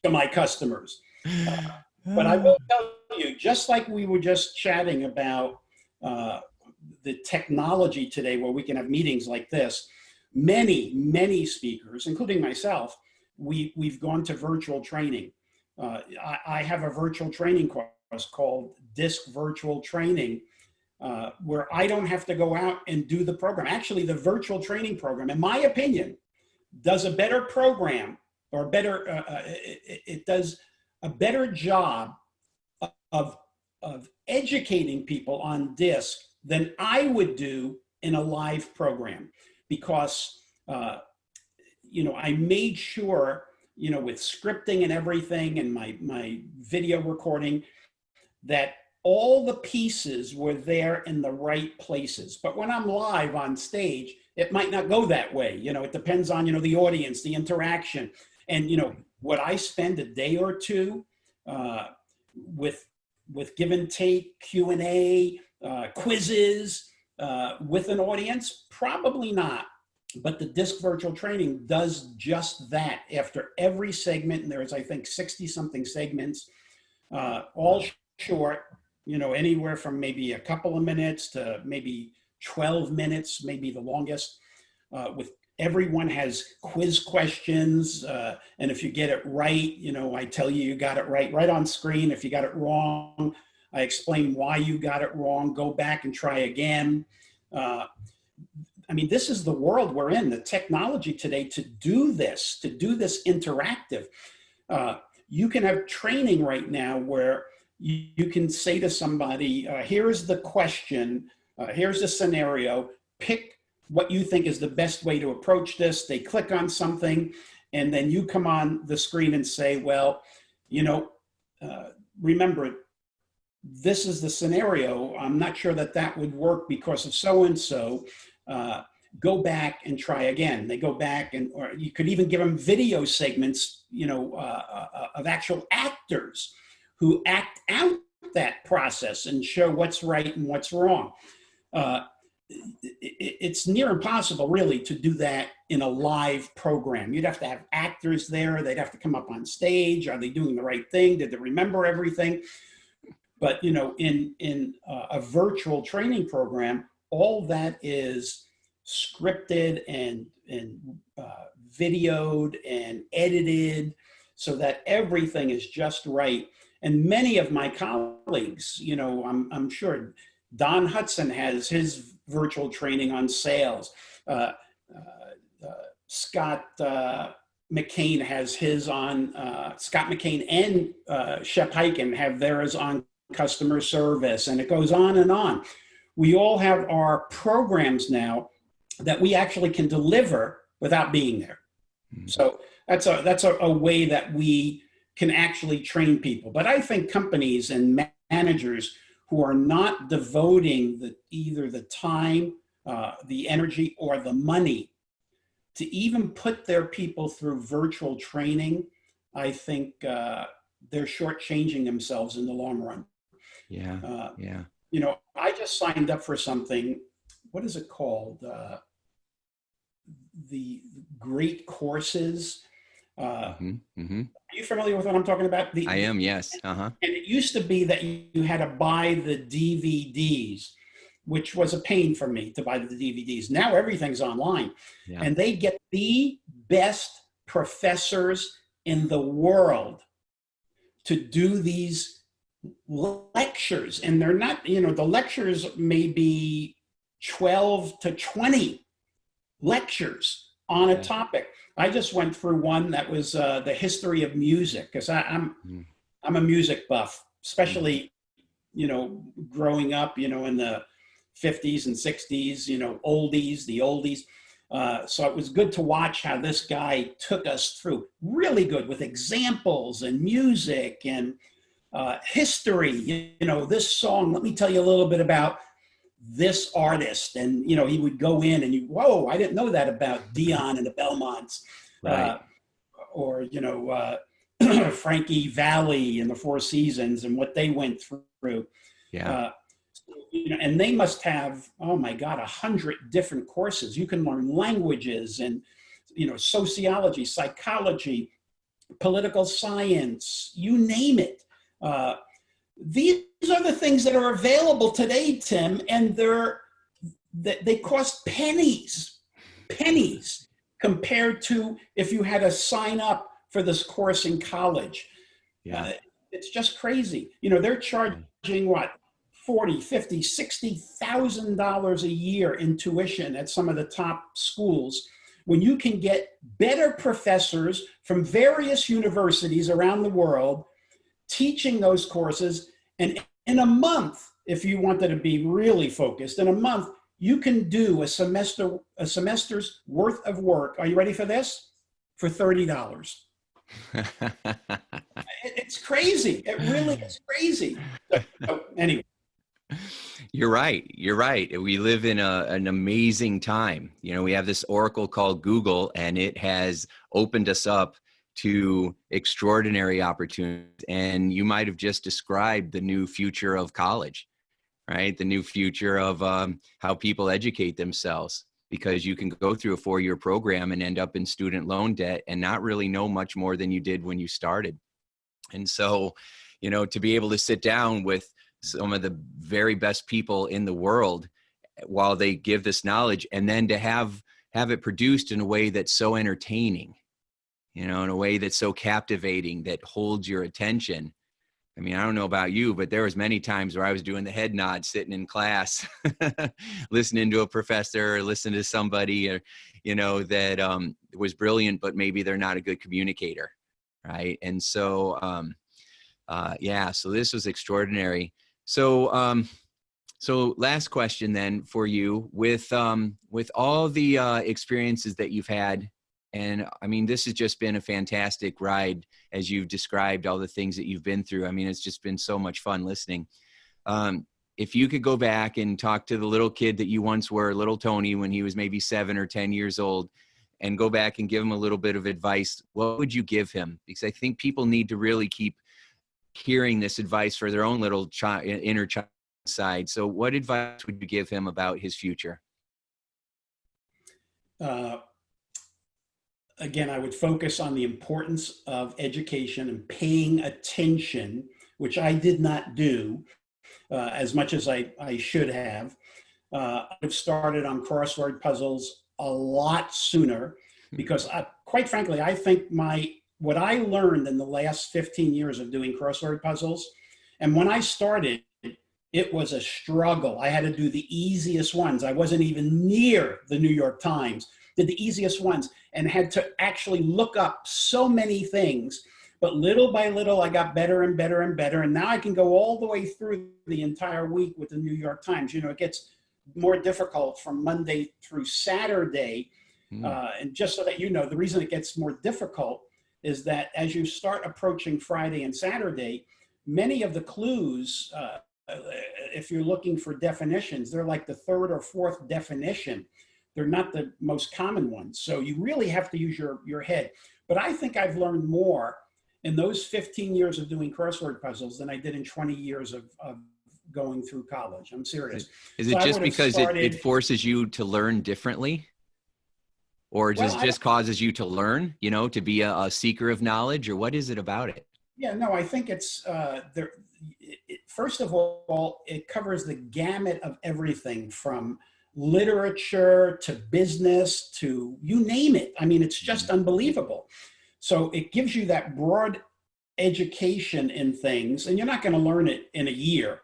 to my customers. But I will tell you, just like we were just chatting about the technology today, where we can have meetings like this, many speakers, including myself, we've gone to virtual training. I have a virtual training course called DISC Virtual Training, where I don't have to go out and do the program. Actually, the virtual training program, in my opinion, does a better program, or better, it does a better job of educating people on DISC than I would do in a live program, because you know, I made sure, you know, with scripting and everything, and my video recording, that all the pieces were there in the right places. But when I'm live on stage, it might not go that way. You know, it depends on, you know, the audience, the interaction. And, you know, would I spend a day or two with give and take, Q&A, quizzes with an audience? Probably not. But the DISC virtual training does just that. After every segment, and there's, I think, 60 something segments, all short, you know, anywhere from maybe a couple of minutes to maybe 12 minutes, maybe the longest, with everyone has quiz questions. And if you get it right, you know, I tell you, you got it right on screen. If you got it wrong, I explain why you got it wrong, go back and try again. I mean, this is the world we're in, the technology today to do this interactive. You can have training right now where you can say to somebody, here's the question, here's the scenario, pick what you think is the best way to approach this. They click on something, and then you come on the screen and say, well, you know, remember, this is the scenario. I'm not sure that would work because of so-and-so. Go back and try again. They go back, and or you could even give them video segments, you know, of actual actors who act out that process and show what's right and what's wrong. It's near impossible, really, to do that in a live program. You'd have to have actors there. They'd have to come up on stage. Are they doing the right thing? Did they remember everything? But, you know, in a virtual training program, all that is scripted and videoed and edited so that everything is just right. And many of my colleagues, you know, I'm sure Don Hudson has his virtual training on sales. Scott McCain has his on, Scott McCain and Shep Hyken have theirs on customer service, and it goes on and on. We all have our programs now that we actually can deliver without being there. Mm-hmm. So that's a way that we can actually train people. But I think companies and managers who are not devoting either the time, the energy, or the money to even put their people through virtual training, I think they're shortchanging themselves in the long run. Yeah, yeah. You know, I just signed up for something. What is it called? The Great Courses. Mm-hmm. Are you familiar with what I'm talking about? I am, yes. Uh-huh. And it used to be that you had to buy the DVDs, which was a pain for me to buy the DVDs. Now everything's online. Yeah. And they get the best professors in the world to do these lectures. And they're not, you know, the lectures may be 12 to 20 lectures on a topic. I just went through one that was the history of music, because I'm a music buff, especially growing up, in the 50s and 60s, the oldies. So it was good to watch how this guy took us through, really good with examples and music and history. This song, let me tell you a little bit about this artist. And, he would go in and whoa, I didn't know that about Dion and the Belmonts. Right. Or, Frankie Valli and the Four Seasons and what they went through. Yeah. And they must have, oh my God, 100 different courses. You can learn languages and, sociology, psychology, political science, you name it. These are the things that are available today, Tim, and they cost pennies compared to if you had to sign up for this course in college. Yeah. It's just crazy. They're charging what? $40,000, $50,000, $60,000 a year in tuition at some of the top schools, when you can get better professors from various universities around the world teaching those courses. And in a month, if you wanted to be really focused, in a month, you can do a semester's worth of work. Are you ready for this? For $30. It's crazy. It really is crazy. So anyway. You're right. We live in an amazing time. We have this oracle called Google, and it has opened us up to extraordinary opportunities. And you might have just described the new future of college, right? The new future of how people educate themselves, because you can go through a 4-year program and end up in student loan debt and not really know much more than you did when you started. And so, to be able to sit down with some of the very best people in the world while they give this knowledge, and then to have it produced in a way that's so entertaining, in a way that's so captivating, that holds your attention. I mean, I don't know about you, but there was many times where I was doing the head nod sitting in class, listening to a professor or listening to somebody, or, that was brilliant, but maybe they're not a good communicator. Right. And so, so this was extraordinary. So, so last question then for you, with all the experiences that you've had, and I mean, this has just been a fantastic ride, as you've described all the things that you've been through. I mean, it's just been so much fun listening. If you could go back and talk to the little kid that you once were, little Tony, when he was maybe 7 or 10 years old, and go back and give him a little bit of advice, what would you give him? Because I think people need to really keep hearing this advice for their own little inner child side. So what advice would you give him about his future? Again, I would focus on the importance of education and paying attention, which I did not do as much as I should have. I've started on crossword puzzles a lot sooner, because quite frankly, I think what I learned in the last 15 years of doing crossword puzzles, and when I started, it was a struggle. I had to do the easiest ones. I wasn't even near the New York Times, did the easiest ones, and had to actually look up so many things. But little by little, I got better and better and better. And now I can go all the way through the entire week with the New York Times. It gets more difficult from Monday through Saturday. And just so that the reason it gets more difficult is that as you start approaching Friday and Saturday, many of the clues, if you're looking for definitions, they're like the third or fourth definition. They're not the most common ones. So you really have to use your head. But I think I've learned more in those 15 years of doing crossword puzzles than I did in 20 years of going through college. I'm serious. Is it just because it forces you to learn differently? Or just causes you to learn, to be a seeker of knowledge? Or what is it about it? Yeah, no, I think it's, first of all, it covers the gamut of everything from literature to business to you name it. I mean, it's just unbelievable. So it gives you that broad education in things, and you're not going to learn it in a year,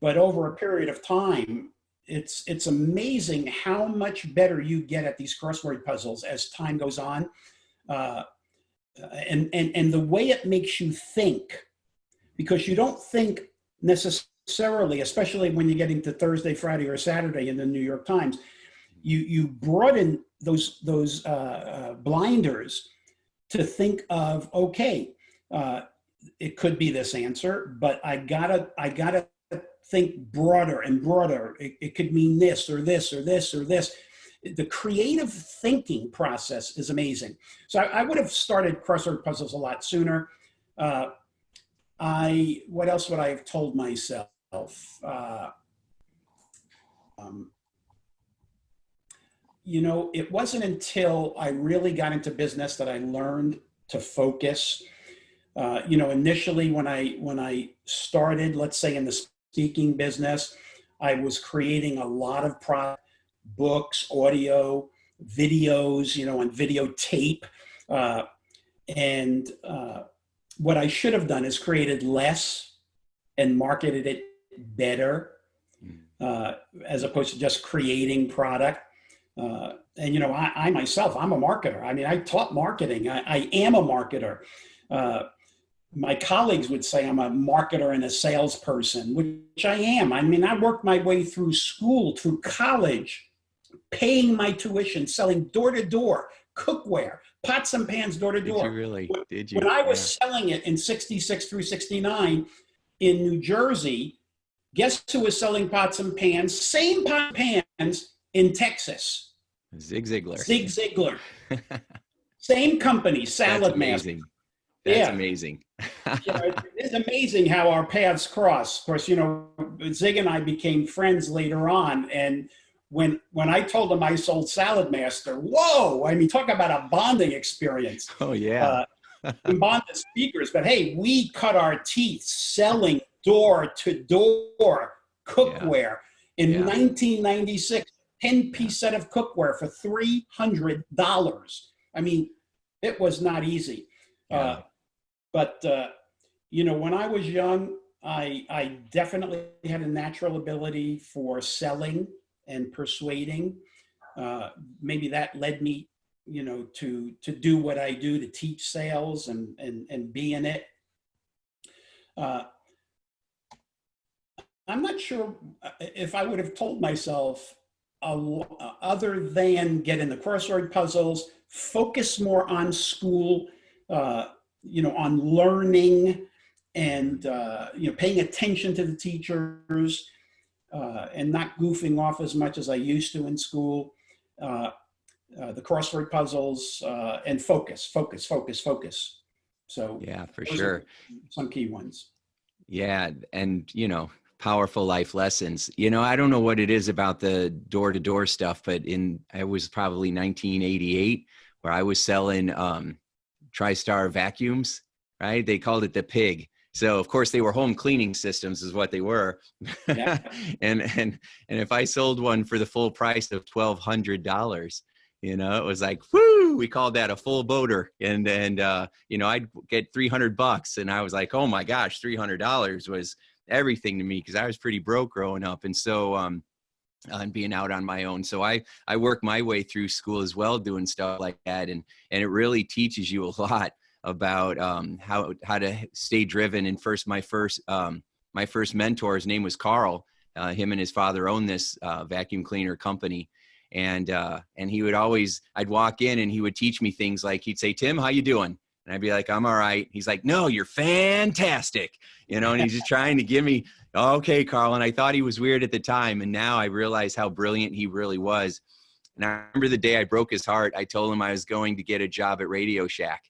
but over a period of time, it's amazing how much better you get at these crossword puzzles as time goes on. And the way it makes you think, because you don't think necessarily necessarily, especially when you get into Thursday, Friday, or Saturday in the New York Times, you broaden those blinders to think of, okay, it could be this answer, but I gotta think broader and broader. It could mean this or this or this or this. The creative thinking process is amazing. So I would have started crossword puzzles a lot sooner. What else would I have told myself? It wasn't until I really got into business that I learned to focus. Initially when I started, let's say in the speaking business, I was creating a lot of books, audio, videos, on videotape. What I should have done is created less and marketed it better, as opposed to just creating product. I myself, I'm a marketer. I mean, I taught marketing. I am a marketer. My colleagues would say I'm a marketer and a salesperson, which I am. I mean, I worked my way through school, through college, paying my tuition, selling door-to-door cookware, pots and pans door-to-door. Did you really? Did you? When I was selling it in 66 through 69 in New Jersey, guess who was selling pots and pans? Same pot and pans in Texas. Zig Ziglar. Zig Ziglar. Same company, Salad Master. That's amazing. It's amazing how our paths cross. Of course, Zig and I became friends later on. And when I told him I sold Salad Master, whoa, I mean, talk about a bonding experience. Oh, yeah. We bonded speakers, but hey, we cut our teeth selling door-to-door cookware. In 1996, 10-piece set of cookware for $300. I mean, it was not easy. But when I was young, I definitely had a natural ability for selling and persuading. Maybe that led me, to do what I do, to teach sales and be in it. I'm not sure if I would have told myself, other than get in the crossword puzzles, focus more on school, on learning and, paying attention to the teachers and not goofing off as much as I used to in school. The crossword puzzles and focus. So yeah, for sure. Some key ones. Yeah. And, powerful life lessons. I don't know what it is about the door-to-door stuff, but I was probably 1988 where I was selling TriStar vacuums, right? They called it the pig. So of course they were home cleaning systems is what they were. Yeah. and if I sold one for the full price of $1,200, it was like, whoo, we called that a full boater. And I'd get $300 and I was like, oh my gosh, $300 was everything to me because I was pretty broke growing up. And so, and being out on my own. So I worked my way through school as well, doing stuff like that. And it really teaches you a lot about how to stay driven. And my first mentor, his name was Carl. Him and his father owned this vacuum cleaner company. And he would I'd walk in and he would teach me things like, he'd say, Tim, how you doing? And I'd be like, I'm all right. He's like, no, you're fantastic. And he's just trying to give me, okay, Carl. And I thought he was weird at the time. And now I realize how brilliant he really was. And I remember the day I broke his heart, I told him I was going to get a job at Radio Shack.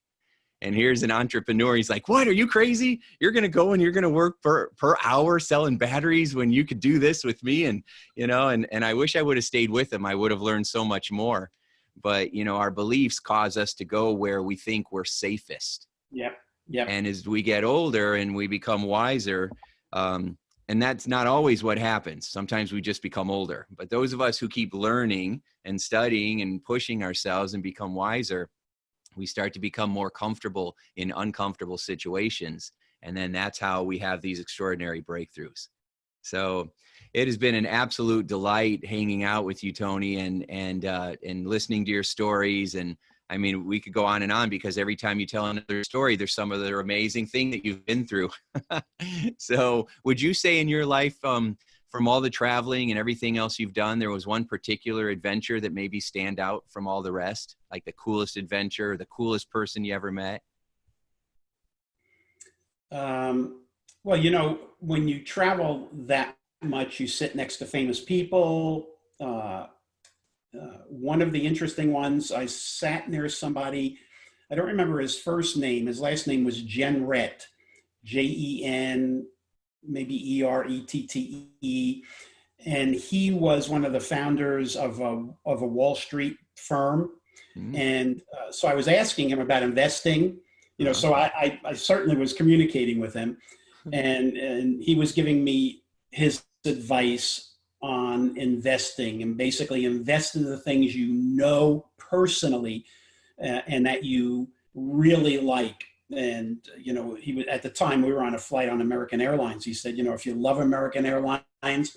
And here's an entrepreneur. He's like, what, are you crazy? You're going to go and you're going to work per hour selling batteries when you could do this with me. And, and I wish I would have stayed with him. I would have learned so much more. But, our beliefs cause us to go where we think we're safest. Yep. And as we get older and we become wiser, and that's not always what happens. Sometimes we just become older. But those of us who keep learning and studying and pushing ourselves and become wiser, we start to become more comfortable in uncomfortable situations. And then that's how we have these extraordinary breakthroughs. So it has been an absolute delight hanging out with you, Tony, and listening to your stories. And I mean, we could go on and on, because every time you tell another story, there's some other amazing thing that you've been through. So would you say in your life, from all the traveling and everything else you've done, there was one particular adventure that maybe stand out from all the rest, like the coolest adventure, the coolest person you ever met? Well, when you travel that much, you sit next to famous people. One of the interesting ones, I sat near somebody, I don't remember his first name. His last name was Jenrette, Jen, maybe Erette. And he was one of the founders of a Wall Street firm. Mm-hmm. And so I was asking him about investing, so I certainly was communicating with him, and he was giving me his advice on investing, and basically invest in the things personally and that you really like. And he was, at the time we were on a flight on American Airlines. He said, if you love American Airlines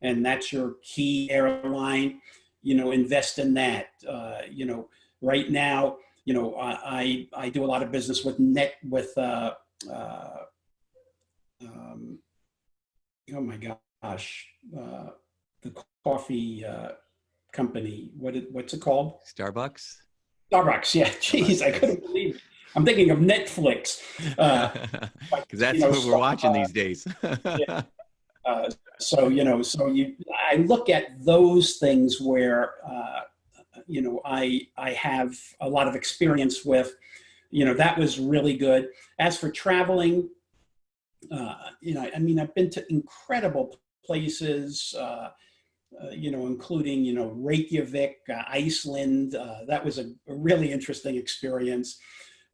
and that's your key airline, invest in that. Right now, I do a lot of business with oh my gosh, the coffee company. What's it called? Starbucks. Starbucks. Yeah. Jeez, I couldn't believe it. I'm thinking of Netflix. Because that's what we're watching these days. Yeah. I look at those things where, I have a lot of experience with, that was really good. As for traveling, I've been to incredible places, including, Reykjavik, Iceland. That was a really interesting experience,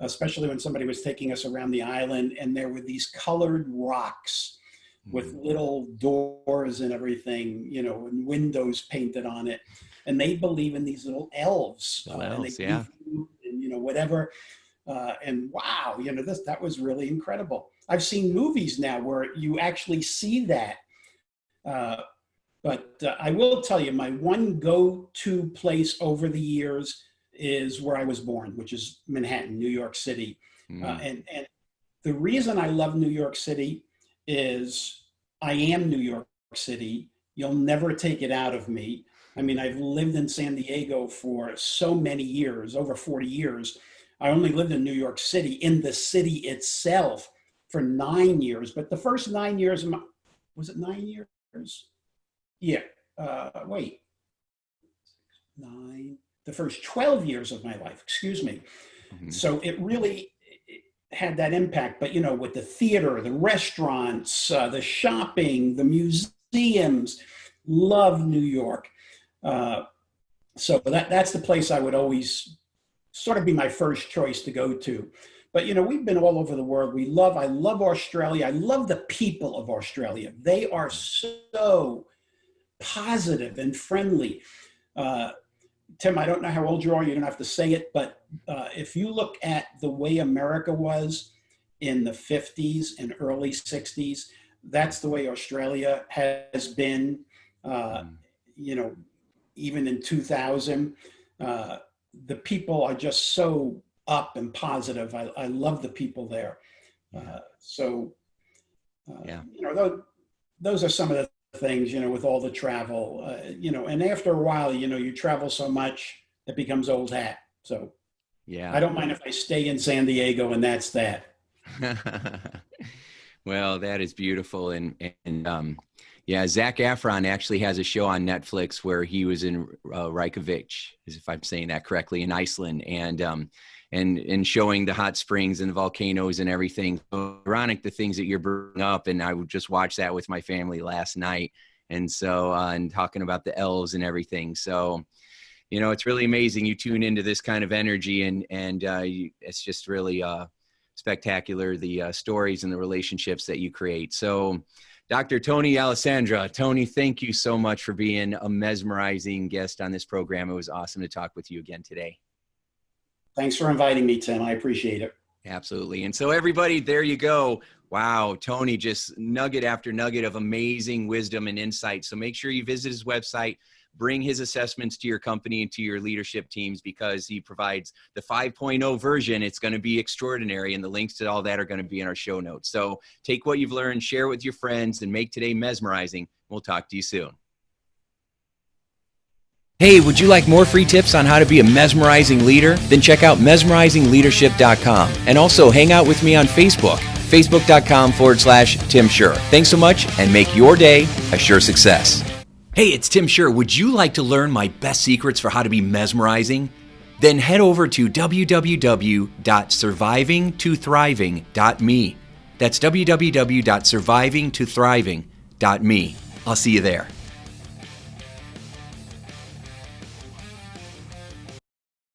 especially when somebody was taking us around the island and there were these colored rocks with little doors and everything, and windows painted on it. And they believe in these little elves. And they give food and, whatever. And wow, that was really incredible. I've seen movies now where you actually see that. But I will tell you, my one go-to place over the years is where I was born, which is Manhattan, New York City. And the reason I love New York City is I am New York City. You'll never take it out of me. I mean, I've lived in San Diego for so many years, over 40 years. I only lived in New York City, in the city itself, for 9 years. But the first 9 years, was it 9 years? Yeah, wait, 9, the first 12 years of my life, excuse me. Mm-hmm. So it really had that impact. But, with the theater, the restaurants, the shopping, the museums, love New York. So that's the place I would always sort of be my first choice to go to. But, we've been all over the world. I love Australia. I love the people of Australia. They are so positive and friendly. Tim, I don't know how old you are. You don't have to say it. But if you look at the way America was in the 50s and early 60s, that's the way Australia has been, even in 2000. The people are just so up and positive. I love the people there. Those are some of the things, with all the travel, and after a while, you travel so much, it becomes old hat. So I don't mind if I stay in San Diego and that's that. Well, that is beautiful. And Zac Efron actually has a show on Netflix where he was in Reykjavik, as if I'm saying that correctly, in Iceland, and showing the hot springs and the volcanoes and everything. So ironic, the things that you're bringing up, and I would just watch that with my family last night. And so, and talking about the elves and everything. So, it's really amazing. You tune into this kind of energy, and it's just really spectacular, the stories and the relationships that you create. So, Dr. Tony Alessandra. Tony, thank you so much for being a mesmerizing guest on this program. It was awesome to talk with you again today. Thanks for inviting me, Tim. I appreciate it. Absolutely. And so everybody, there you go. Wow, Tony, just nugget after nugget of amazing wisdom and insight. So make sure you visit his website, bring his assessments to your company and to your leadership teams, because he provides the 5.0 version. It's going to be extraordinary, and the links to all that are going to be in our show notes. So take what you've learned, share it with your friends, and make today mesmerizing. We'll talk to you soon. Hey, would you like more free tips on how to be a mesmerizing leader? Then check out MesmerizingLeadership.com, and also hang out with me on Facebook, Facebook.com/Tim Shurr. Thanks so much, and make your day a sure success. Hey, it's Tim Shurr. Would you like to learn my best secrets for how to be mesmerizing? Then head over to www.survivingtothriving.me. That's www.survivingtothriving.me. I'll see you there.